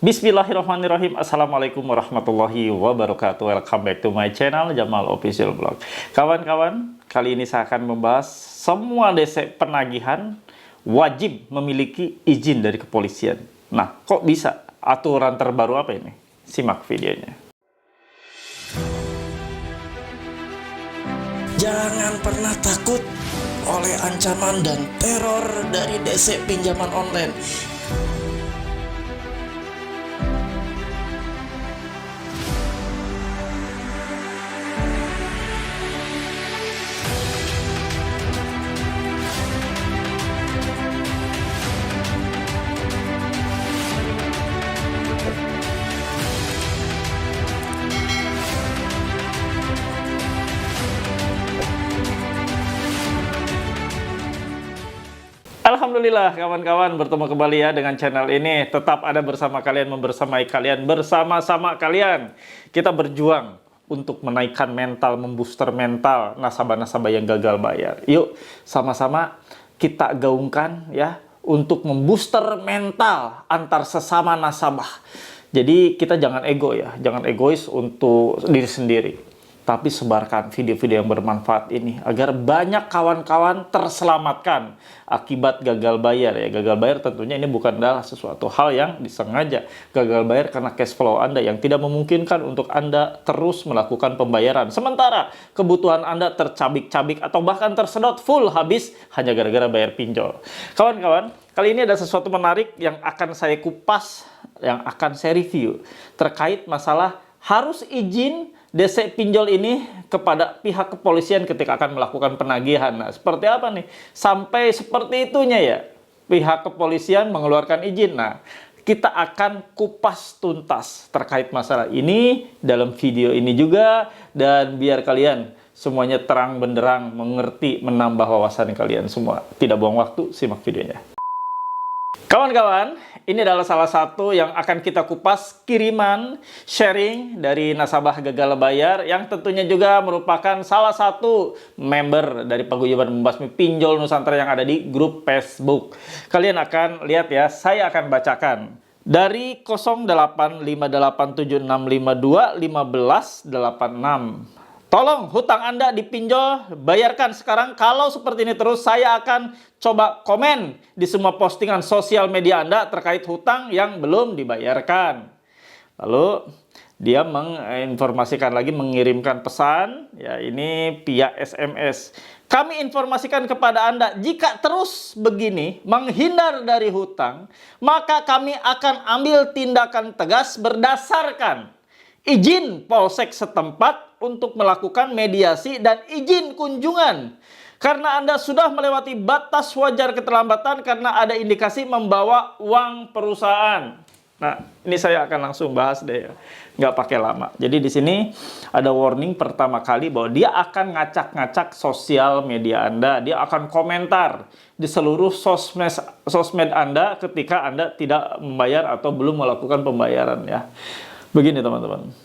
Bismillahirrahmanirrahim. Assalamualaikum warahmatullahi wabarakatuh. Welcome back to my channel Jamal Official Blog. Kawan-kawan, kali ini saya akan membahas semua DC penagihan wajib memiliki izin dari kepolisian. Nah, kok bisa? Aturan terbaru apa ini? Simak videonya. Jangan pernah takut oleh ancaman dan teror dari DC pinjaman online. Alhamdulillah kawan-kawan, bertemu kembali ya dengan channel ini. Tetap ada bersama kalian, membersamai kalian, bersama-sama kalian. Kita berjuang untuk menaikkan mental, membooster mental nasabah-nasabah yang gagal bayar. Yuk sama-sama kita gaungkan ya untuk membooster mental antar sesama nasabah. Jadi kita jangan ego ya, jangan egois untuk diri sendiri, tapi sebarkan video-video yang bermanfaat ini agar banyak kawan-kawan terselamatkan akibat gagal bayar ya. Gagal bayar tentunya ini bukan adalah sesuatu hal yang disengaja. Gagal bayar karena cash flow Anda yang tidak memungkinkan untuk Anda terus melakukan pembayaran. Sementara kebutuhan Anda tercabik-cabik atau bahkan tersedot full habis hanya gara-gara bayar pinjol. Kawan-kawan, kali ini ada sesuatu menarik yang akan saya kupas, yang akan saya review terkait masalah harus izin DC pinjol ini kepada pihak kepolisian ketika akan melakukan penagihan. Nah, seperti apa nih? Sampai seperti itunya ya, pihak kepolisian mengeluarkan izin. Nah, kita akan kupas tuntas terkait masalah ini dalam video ini juga. Dan biar kalian semuanya terang benderang, mengerti, menambah wawasan kalian semua. Tidak buang waktu, simak videonya. Kawan-kawan, ini adalah salah satu yang akan kita kupas kiriman sharing dari nasabah gagal bayar yang tentunya juga merupakan salah satu member dari Paguyuban Membasmi Pinjol Nusantara yang ada di grup Facebook. Kalian akan lihat ya, saya akan bacakan. Dari 085856521586. Tolong hutang Anda dipinjol, bayarkan sekarang. Kalau seperti ini terus, saya akan coba komen di semua postingan sosial media Anda terkait hutang yang belum dibayarkan. Lalu dia menginformasikan lagi, mengirimkan pesan, ya ini via SMS. Kami informasikan kepada Anda, jika terus begini menghindar dari hutang, maka kami akan ambil tindakan tegas berdasarkan izin polsek setempat untuk melakukan mediasi dan izin kunjungan. Karena Anda sudah melewati batas wajar keterlambatan karena ada indikasi membawa uang perusahaan. Nah, ini saya akan langsung bahas deh ya, nggak pakai lama. Jadi di sini ada warning pertama kali bahwa dia akan ngacak-ngacak sosial media Anda. Dia akan komentar di seluruh sosmed Anda ketika Anda tidak membayar atau belum melakukan pembayaran ya. Begini teman-teman,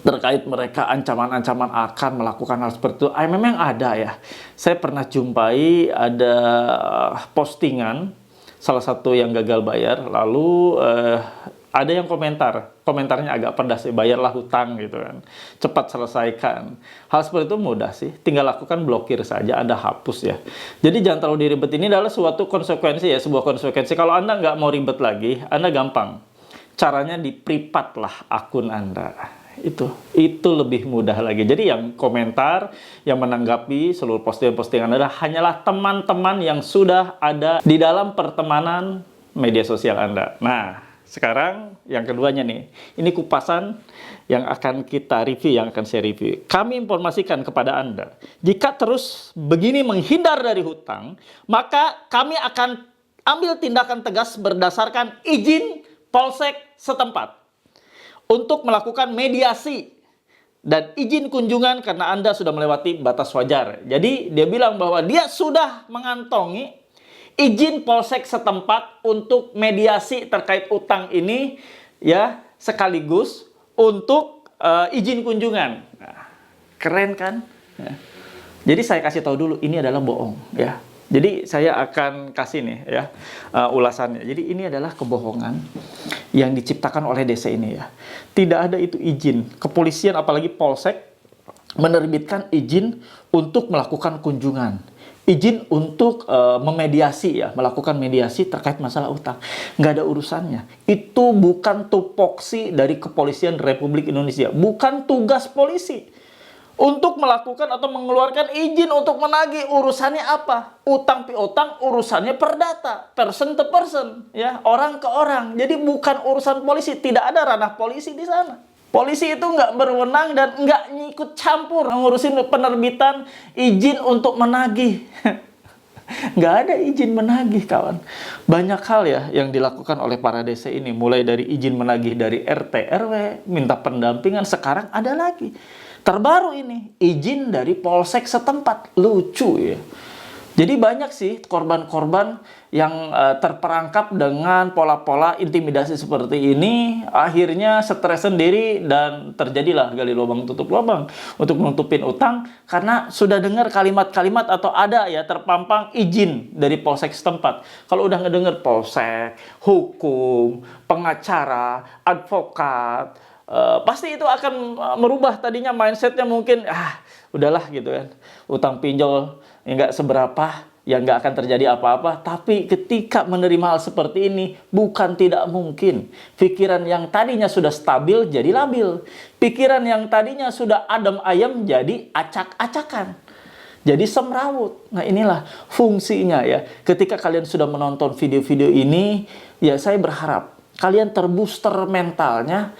terkait mereka ancaman-ancaman akan melakukan hal seperti itu, memang ada ya. Saya pernah jumpai ada postingan salah satu yang gagal bayar, lalu ada yang komentarnya agak pedas, bayarlah hutang gitu kan, cepat selesaikan. Hal seperti itu mudah sih, tinggal lakukan blokir saja, Anda hapus ya. Jadi jangan terlalu diribet, ini adalah suatu konsekuensi ya, sebuah konsekuensi. Kalau Anda nggak mau ribet lagi, Anda gampang. Caranya di-privat lah akun Anda. Itu lebih mudah lagi. Jadi yang komentar, yang menanggapi seluruh postingan-postingan Anda hanyalah teman-teman yang sudah ada di dalam pertemanan media sosial Anda. Nah, sekarang yang keduanya nih. Ini kupasan yang akan kita review, yang akan saya review. Kami informasikan kepada Anda, jika terus begini menghindar dari hutang, maka kami akan ambil tindakan tegas berdasarkan izin polsek setempat untuk melakukan mediasi dan izin kunjungan karena Anda sudah melewati batas wajar. Jadi dia bilang bahwa dia sudah mengantongi izin polsek setempat untuk mediasi terkait utang ini ya, sekaligus untuk izin kunjungan. Nah, keren kan? Ya. Jadi saya kasih tahu dulu, ini adalah bohong ya. Jadi saya akan kasih nih ya ulasannya. Jadi ini adalah kebohongan yang diciptakan oleh DC ini ya. Tidak ada itu izin. Kepolisian apalagi Polsek menerbitkan izin untuk melakukan kunjungan. Izin untuk memediasi ya, melakukan mediasi terkait masalah utang. Nggak ada urusannya. Itu bukan tupoksi dari Kepolisian Republik Indonesia. Bukan tugas polisi untuk melakukan atau mengeluarkan izin untuk menagih. Urusannya apa? Utang piutang urusannya perdata, person to person, ya, orang ke orang. Jadi bukan urusan polisi, tidak ada ranah polisi di sana. Polisi itu nggak berwenang dan nggak ngikut campur ngurusin penerbitan izin untuk menagih. Nggak ada izin menagih, kawan. Banyak hal ya yang dilakukan oleh para DC ini, mulai dari izin menagih dari RT RW, minta pendampingan, sekarang ada lagi. Terbaru ini, izin dari polsek setempat. Lucu ya. Jadi banyak sih korban-korban yang terperangkap dengan pola-pola intimidasi seperti ini. Akhirnya stres sendiri dan terjadilah gali lubang tutup lubang untuk menutupin utang. Karena sudah dengar kalimat-kalimat atau ada ya terpampang izin dari polsek setempat. Kalau udah ngedenger polsek, hukum, pengacara, advokat, pasti itu akan merubah tadinya mindsetnya mungkin udahlah gitu kan, utang pinjol nggak seberapa, ya nggak akan terjadi apa-apa. Tapi ketika menerima hal seperti ini, bukan tidak mungkin pikiran yang tadinya sudah stabil jadi labil, pikiran yang tadinya sudah adem ayem jadi acak-acakan, jadi semrawut. Nah inilah fungsinya ya. Ketika kalian sudah menonton video-video ini, ya saya berharap kalian terbooster mentalnya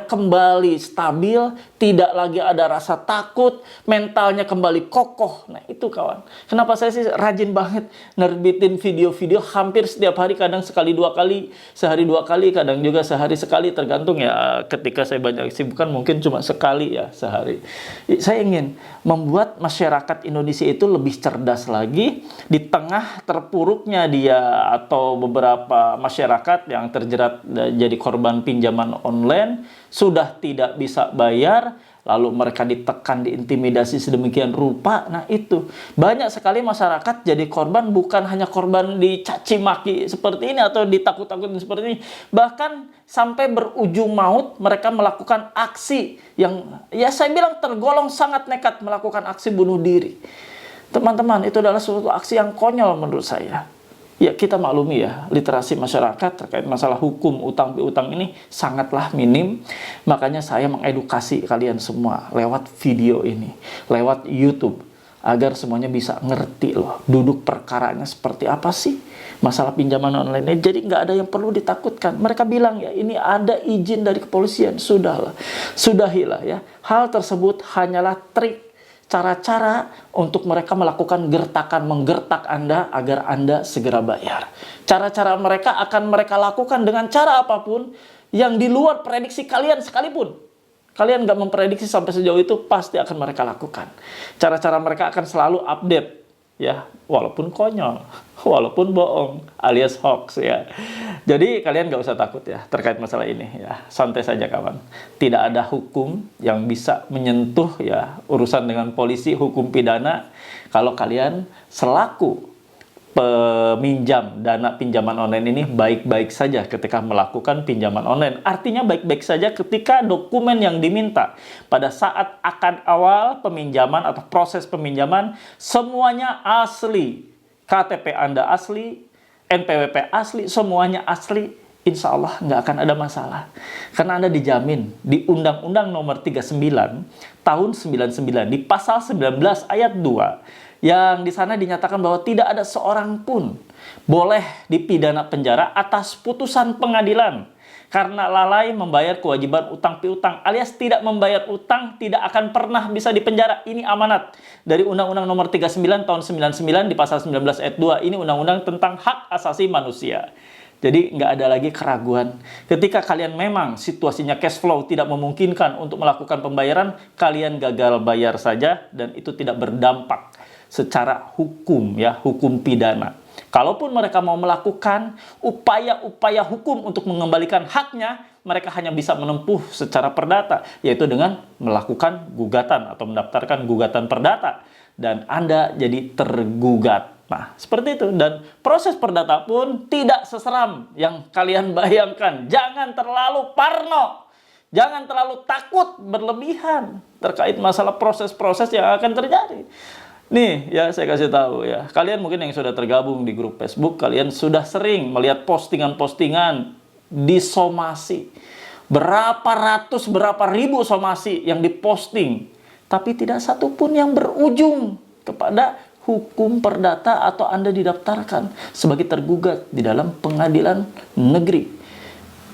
kembali stabil, tidak lagi ada rasa takut, mentalnya kembali kokoh. Nah itu kawan, kenapa saya sih rajin banget nerbitin video-video hampir setiap hari, kadang sekali dua kali, sehari dua kali, kadang juga sehari sekali, tergantung ya ketika saya banyak kesibukan mungkin cuma sekali ya sehari. Saya ingin membuat masyarakat Indonesia itu lebih cerdas lagi di tengah terpuruknya dia atau beberapa masyarakat yang terjerat jadi korban pinjaman online, sudah tidak bisa bayar, lalu mereka ditekan, diintimidasi sedemikian rupa. Nah itu, banyak sekali masyarakat jadi korban, bukan hanya korban dicaci maki seperti ini atau ditakut-takutin seperti ini. Bahkan sampai berujung maut, mereka melakukan aksi yang, ya saya bilang tergolong sangat nekat, melakukan aksi bunuh diri. Teman-teman, itu adalah suatu aksi yang konyol menurut saya. Ya kita maklumi ya, literasi masyarakat terkait masalah hukum utang piutang ini sangatlah minim. Makanya saya mengedukasi kalian semua lewat video ini, lewat YouTube, agar semuanya bisa ngerti loh, duduk perkaranya seperti apa sih masalah pinjaman online ini. Jadi nggak ada yang perlu ditakutkan. Mereka bilang ya ini ada izin dari kepolisian, sudahlah, sudahilah ya. Hal tersebut hanyalah trik, cara-cara untuk mereka melakukan gertakan, menggertak Anda agar Anda segera bayar. Cara-cara mereka akan mereka lakukan dengan cara apapun yang di luar prediksi kalian sekalipun. Kalian nggak memprediksi sampai sejauh itu, pasti akan mereka lakukan. Cara-cara mereka akan selalu update, ya, walaupun konyol, walaupun bohong, alias hoax ya. Jadi kalian nggak usah takut ya terkait masalah ini ya, santai saja kawan. Tidak ada hukum yang bisa menyentuh ya urusan dengan polisi, hukum pidana. Kalau kalian selaku peminjam dana pinjaman online ini baik-baik saja ketika melakukan pinjaman online. Artinya baik-baik saja ketika dokumen yang diminta pada saat akad awal peminjaman atau proses peminjaman semuanya asli. KTP Anda asli, NPWP asli, semuanya asli, insya Allah nggak akan ada masalah. Karena Anda dijamin di Undang-Undang Nomor 39 Tahun 99 di Pasal 19 Ayat 2 yang di sana dinyatakan bahwa tidak ada seorang pun boleh dipidana penjara atas putusan pengadilan karena lalai membayar kewajiban utang piutang, alias tidak membayar utang tidak akan pernah bisa dipenjara. Ini amanat dari Undang-Undang Nomor 39 Tahun 99 di Pasal 19 Ayat 2. Ini undang-undang tentang hak asasi manusia. Jadi nggak ada lagi keraguan. Ketika kalian memang situasinya cash flow tidak memungkinkan untuk melakukan pembayaran, kalian gagal bayar saja dan itu tidak berdampak secara hukum ya, hukum pidana. Kalaupun mereka mau melakukan upaya-upaya hukum untuk mengembalikan haknya, mereka hanya bisa menempuh secara perdata, yaitu dengan melakukan gugatan atau mendaftarkan gugatan perdata. Dan Anda jadi tergugat. Nah, seperti itu. Dan proses perdata pun tidak seseram yang kalian bayangkan. Jangan terlalu parno. Jangan terlalu takut berlebihan terkait masalah proses-proses yang akan terjadi. Nih, ya saya kasih tahu ya. Kalian mungkin yang sudah tergabung di grup Facebook, kalian sudah sering melihat postingan-postingan disomasi. Berapa ratus, berapa ribu somasi yang diposting. Tapi tidak satu pun yang berujung kepada hukum perdata atau Anda didaftarkan sebagai tergugat di dalam pengadilan negeri.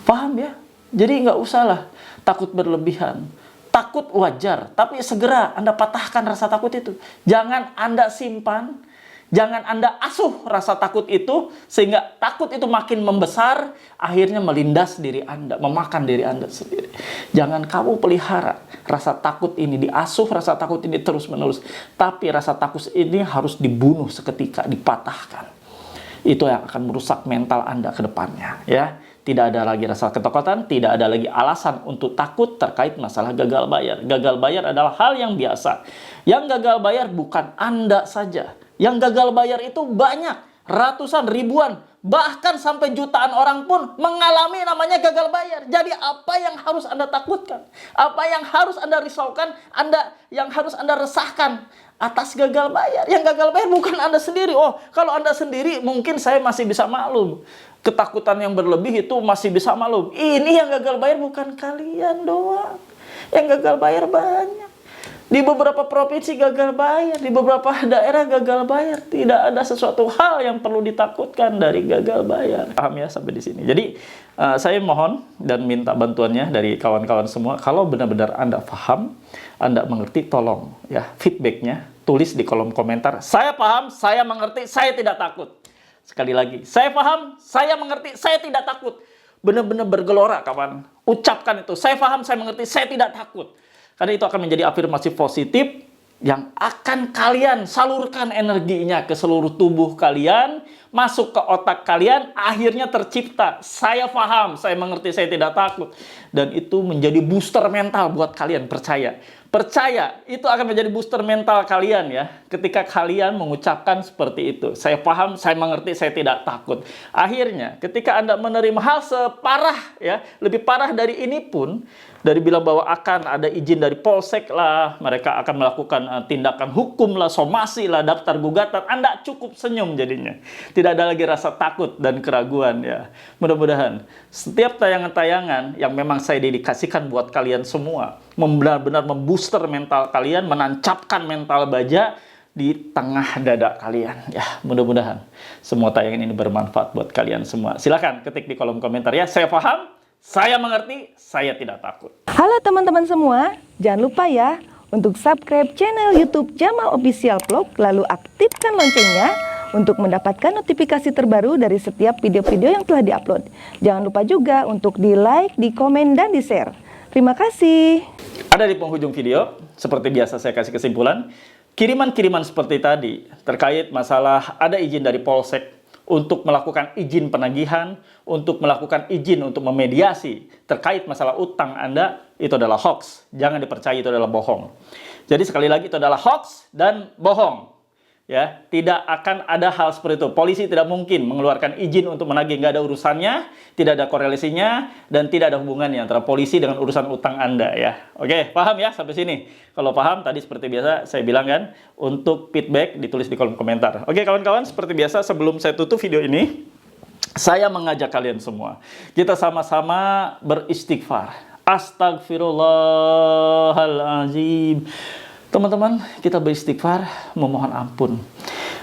Paham ya? Jadi nggak usahlah takut berlebihan. Takut wajar, tapi segera Anda patahkan rasa takut itu. Jangan Anda simpan, jangan Anda asuh rasa takut itu, sehingga takut itu makin membesar, akhirnya melindas diri Anda, memakan diri Anda sendiri. Jangan kamu pelihara rasa takut ini, diasuh rasa takut ini terus-menerus. Tapi rasa takut ini harus dibunuh seketika, dipatahkan. Itu yang akan merusak mental Anda ke depannya, ya. Tidak ada lagi rasa ketakutan, tidak ada lagi alasan untuk takut terkait masalah gagal bayar. Gagal bayar adalah hal yang biasa. Yang gagal bayar bukan Anda saja. Yang gagal bayar itu banyak, ratusan, ribuan, bahkan sampai jutaan orang pun mengalami namanya gagal bayar. Jadi apa yang harus Anda takutkan? Apa yang harus Anda risaukan? Yang harus Anda resahkan atas gagal bayar? Yang gagal bayar bukan Anda sendiri. Oh, kalau Anda sendiri mungkin saya masih bisa maklum. Ketakutan yang berlebih itu masih bisa maklum. Ini yang gagal bayar bukan kalian doang. Yang gagal bayar banyak. Di beberapa provinsi gagal bayar, di beberapa daerah gagal bayar. Tidak ada sesuatu hal yang perlu ditakutkan dari gagal bayar. Paham ya sampai di sini. Jadi saya mohon dan minta bantuannya dari kawan-kawan semua. Kalau benar-benar Anda paham, Anda mengerti, tolong ya feedbacknya tulis di kolom komentar. Saya paham, saya mengerti, saya tidak takut. Sekali lagi, saya paham, saya mengerti, saya tidak takut. Benar-benar bergelora, kawan. Ucapkan itu. Saya paham, saya mengerti, saya tidak takut. Karena itu akan menjadi afirmasi positif yang akan kalian salurkan energinya ke seluruh tubuh kalian, masuk ke otak kalian, akhirnya tercipta. Saya paham, saya mengerti, saya tidak takut. Dan itu menjadi booster mental buat kalian, percaya. Percaya, itu akan menjadi booster mental kalian ya. Ketika kalian mengucapkan seperti itu. Saya paham, saya mengerti, saya tidak takut. Akhirnya, ketika Anda menerima hal separah ya, lebih parah dari ini pun, dari bilang bahwa akan ada izin dari polsek lah, mereka akan melakukan tindakan hukum lah, somasi lah, daftar gugatan, Anda cukup senyum jadinya. Tidak ada lagi rasa takut dan keraguan ya. Mudah-mudahan setiap tayangan-tayangan yang memang saya dedikasikan buat kalian semua, benar-benar membooster mental kalian, menancapkan mental baja di tengah dada kalian. Ya, mudah-mudahan semua tayangan ini bermanfaat buat kalian semua. Silakan ketik di kolom komentar ya. Saya paham, saya mengerti, saya tidak takut. Halo teman-teman semua, jangan lupa ya untuk subscribe channel YouTube Jamal Official Vlog, lalu aktifkan loncengnya untuk mendapatkan notifikasi terbaru dari setiap video-video yang telah diupload. Jangan lupa juga untuk di like, di komen, dan di share. Terima kasih. Ada di penghujung video, seperti biasa saya kasih kesimpulan, kiriman-kiriman seperti tadi terkait masalah ada izin dari polsek untuk melakukan izin penagihan, untuk melakukan izin untuk memediasi terkait masalah utang Anda, itu adalah hoax. Jangan dipercaya, itu adalah bohong. Jadi sekali lagi itu adalah hoax dan bohong. Ya, tidak akan ada hal seperti itu. Polisi tidak mungkin mengeluarkan izin untuk menagih, nggak ada urusannya, tidak ada korelasinya, dan tidak ada hubungannya antara polisi dengan urusan utang Anda ya. Oke, paham ya sampai sini? Kalau paham, tadi seperti biasa saya bilang kan, untuk feedback ditulis di kolom komentar. Oke kawan-kawan, seperti biasa sebelum saya tutup video ini, saya mengajak kalian semua, kita sama-sama beristighfar. Astagfirullahaladzim. Teman-teman, kita beristighfar, memohon ampun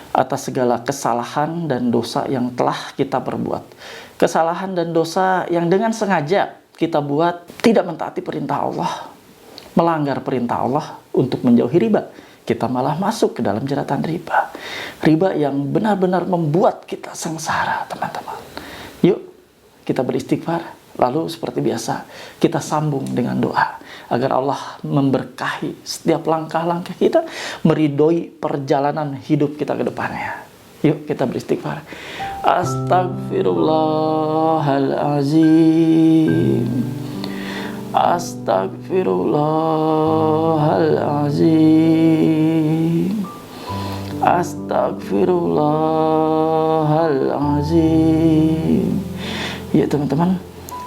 atas segala kesalahan dan dosa yang telah kita perbuat. Kesalahan dan dosa yang dengan sengaja kita buat, tidak mentaati perintah Allah, melanggar perintah Allah untuk menjauhi riba. Kita malah masuk ke dalam jeratan riba. Riba yang benar-benar membuat kita sengsara, teman-teman. Yuk, kita beristighfar. Lalu seperti biasa, kita sambung dengan doa agar Allah memberkahi setiap langkah-langkah kita, meridhoi perjalanan hidup kita ke depannya. Yuk kita beristighfar. Astagfirullahalazim. Astagfirullahalazim. Astagfirullahalazim. Ya teman-teman,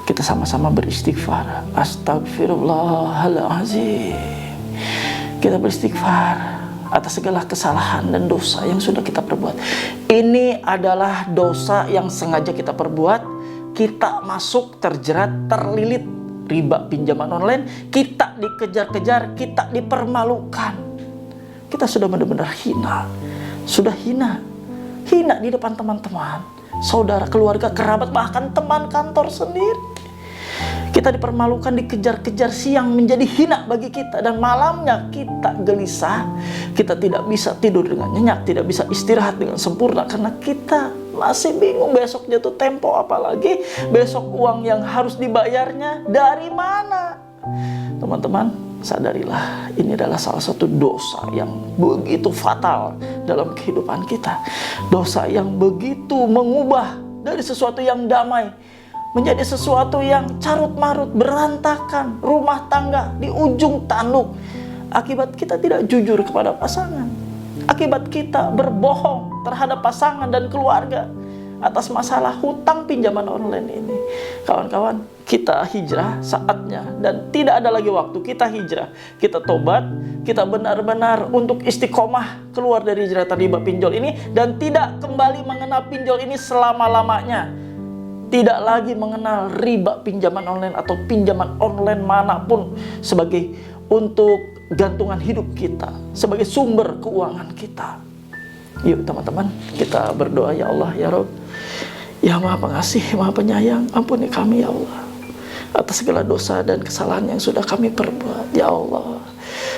kita sama-sama beristighfar. Astagfirullahalazim. Kita beristighfar atas segala kesalahan dan dosa yang sudah kita perbuat. Ini adalah dosa yang sengaja kita perbuat. Kita masuk, terjerat, terlilit riba pinjaman online. Kita dikejar-kejar, kita dipermalukan. Kita sudah benar-benar hina. Sudah hina. Hina di depan teman-teman, saudara, keluarga, kerabat, bahkan teman kantor sendiri. Kita dipermalukan, dikejar-kejar, siang menjadi hina bagi kita. Dan malamnya kita gelisah. Kita tidak bisa tidur dengan nyenyak, tidak bisa istirahat dengan sempurna. Karena kita masih bingung besok jatuh tempo. Apalagi besok uang yang harus dibayarnya dari mana. Teman-teman, sadarilah, ini adalah salah satu dosa yang begitu fatal dalam kehidupan kita. Dosa yang begitu mengubah dari sesuatu yang damai menjadi sesuatu yang carut-marut, berantakan, rumah tangga di ujung tanduk. Akibat kita tidak jujur kepada pasangan. Akibat kita berbohong terhadap pasangan dan keluarga atas masalah hutang pinjaman online ini. Kawan-kawan, kita hijrah saatnya, dan tidak ada lagi waktu. Kita hijrah, kita tobat, kita benar-benar untuk istiqomah keluar dari jeratan riba pinjol ini, dan tidak kembali mengenal pinjol ini selama-lamanya. Tidak lagi mengenal riba pinjaman online atau pinjaman online manapun sebagai untuk gantungan hidup kita, sebagai sumber keuangan kita. Yuk teman-teman, kita berdoa. Ya Allah, ya Rabb, ya Maha Pengasih, Maha Penyayang, ampuni kami ya Allah atas segala dosa dan kesalahan yang sudah kami perbuat. Ya Allah,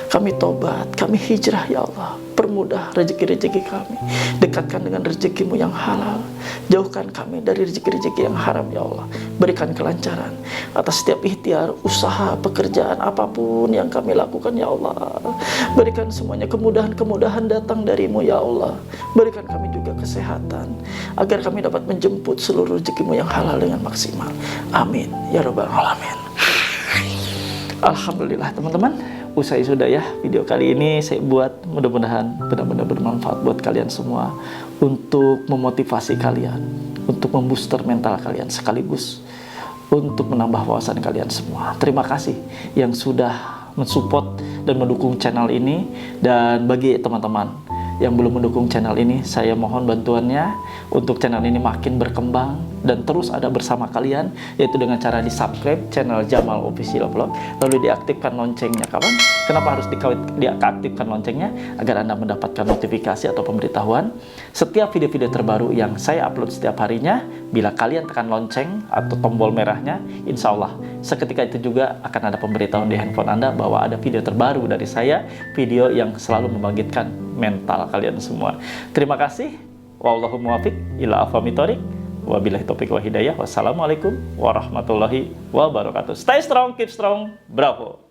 kami tobat, kami hijrah ya Allah. Permudah rezeki-rezeki kami, dekatkan dengan rezekimu yang halal, jauhkan kami dari rezeki-rezeki yang haram ya Allah. Berikan kelancaran atas setiap ikhtiar, usaha, pekerjaan apapun yang kami lakukan ya Allah. Berikan semuanya kemudahan-kemudahan datang darimu ya Allah. Berikan kami juga kesehatan agar kami dapat menjemput seluruh rezekimu yang halal dengan maksimal. Amin ya Rabbal Alamin. Alhamdulillah teman-teman, usai sudah ya video kali ini saya buat. Mudah-mudahan benar-benar bermanfaat buat kalian semua, untuk memotivasi kalian, untuk membooster mental kalian, sekaligus untuk menambah wawasan kalian semua. Terima kasih yang sudah mensupport dan mendukung channel ini. Dan bagi teman-teman yang belum mendukung channel ini, saya mohon bantuannya untuk channel ini makin berkembang dan terus ada bersama kalian, yaitu dengan cara di subscribe channel Jamal Official Vlog, lalu diaktifkan loncengnya. Kawan, kenapa harus diaktifkan loncengnya? Agar Anda mendapatkan notifikasi atau pemberitahuan setiap video-video terbaru yang saya upload setiap harinya. Bila kalian tekan lonceng atau tombol merahnya, insya Allah seketika itu juga akan ada pemberitahuan di handphone Anda bahwa ada video terbaru dari saya, video yang selalu membangkitkan mental kalian semua. Terima kasih. Wallahu muwaffiq ila aqwamit thoriq. Wabillahi taufiq wa hidayah. Wassalamualaikum warahmatullahi wabarakatuh. Stay strong, keep strong. Bravo.